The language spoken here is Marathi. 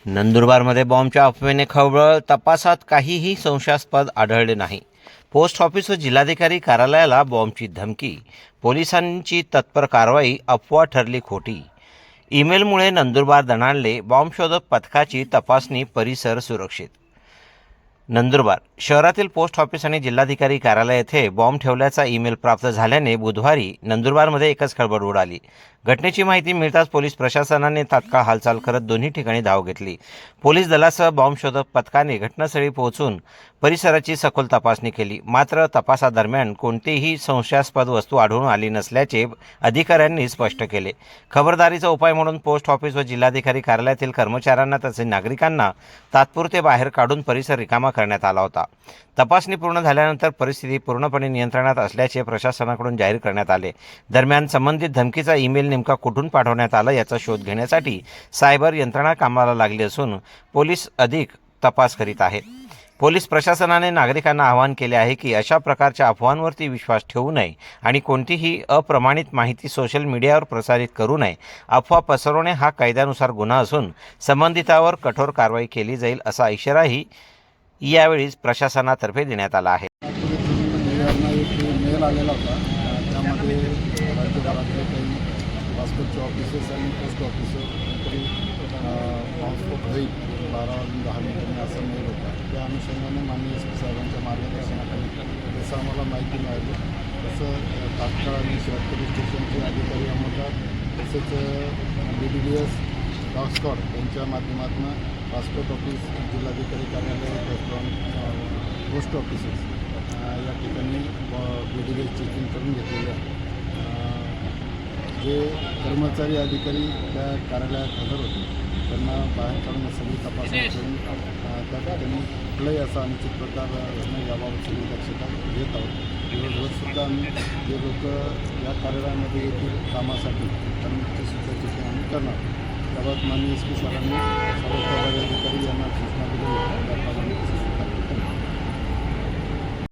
नंदुरबारमध्ये बॉम्बच्या अफवेने खळबळ, तपासात काहीही संशयास्पद आढळले नाही. पोस्ट ऑफिस व जिल्हाधिकारी कार्यालयाला बॉम्बची धमकी, पोलिसांची तत्पर कारवाई, अफवा ठरली खोटी. ईमेलमुळे नंदुरबार दणाणले, बॉम्बशोधक पथकाची तपासणी, परिसर सुरक्षित. नंदुरबार शहरातील पोस्ट ऑफिस आणि जिल्हाधिकारी कार्यालय येथे बॉम्ब ठेवल्याचा ईमेल प्राप्त झाल्याने बुधवारी नंदुरबारमध्ये एकच खळबळ उडाली. घटनेची माहिती मिळताच पोलीस प्रशासनाने तात्काळ हालचाल करत दोन्ही ठिकाणी धाव घेतली. पोलीस दलासह बॉम्ब शोधक पथकाने घटनास्थळी पोहोचून परिसराची सखोल तपासणी केली. मात्र तपासादरम्यान कोणतीही संशयास्पद वस्तू आढळून आली नसल्याचे अधिकाऱ्यांनी स्पष्ट केले. खबरदारीचा उपाय म्हणून पोस्ट ऑफिस व जिल्हाधिकारी कार्यालयातील कर्मचाऱ्यांना तसेच नागरिकांना तात्पुरते बाहेर काढून परिसर रिकामा करण्यात आला होता. तपासणी पूर्ण झाल्यानंतर परिस्थिती पूर्णपणे नियंत्रणात असल्याचे प्रशासनाकडून जाहीर करण्यात आले. दरम्यान संबंधित धमकीचा ईमेल नेमका कुठून पाठवण्यात आला याचा शोध घेण्यासाठी सायबर यंत्रणा कामाला लागली असून पोलीस अधिक तपास करीत आहेत. पोलीस प्रशासनाने नागरिकांना आवाहन केले आहे की अशा प्रकारच्या अफवांवरती विश्वास ठेवू नये आणि कोणतीही अप्रमाणित माहिती सोशल मीडियावर प्रसारित करू नये. अफवा पसरवणे हा कायद्यानुसार गुन्हा असून संबंधितांवर कठोर कारवाई केली जाईल असा इशाराही यावेळी प्रशासनातर्फे देण्यात आला आहे. मेल आलेला होता. त्यामध्ये राज्यभरातले काही पासपोर्टचे ऑफिसेस आणि पोस्ट ऑफिसर तरी पासपोर्ट होईल 12:10 असा मेल होता. त्या अनुषंगाने माननीय SP साहेबांच्या मार्गदर्शनाखाली जसं आम्हाला माहिती मिळाली तसं तात्काळ आणि शहर पोलीस स्टेशनचे अधिकारी अंमलदार तसेच BDDS डॉग स्क्वॉड यांच्या माध्यमातून पासपोर्ट ऑफिस, जिल्हाधिकारी कार्यालय, पोस्ट ऑफिसेस या ठिकाणी BDDS चेकिंग करून घेतलेले आहे. जे कर्मचारी अधिकारी त्या कार्यालयात हजर होते त्यांना बाहेर काढून सगळी तपासणी करून त्या ठिकाणी कुठलाही असा अनुचित प्रकार घडणं याबाबत सगळी दक्षता घेत आहोत. दिवसभरसुद्धा आम्ही जे लोक या कार्यालयामध्ये येतील कामासाठी त्यांची सुद्धा चेकिंग आम्ही करणार. त्याबाबत माननीय SP साहेबांनी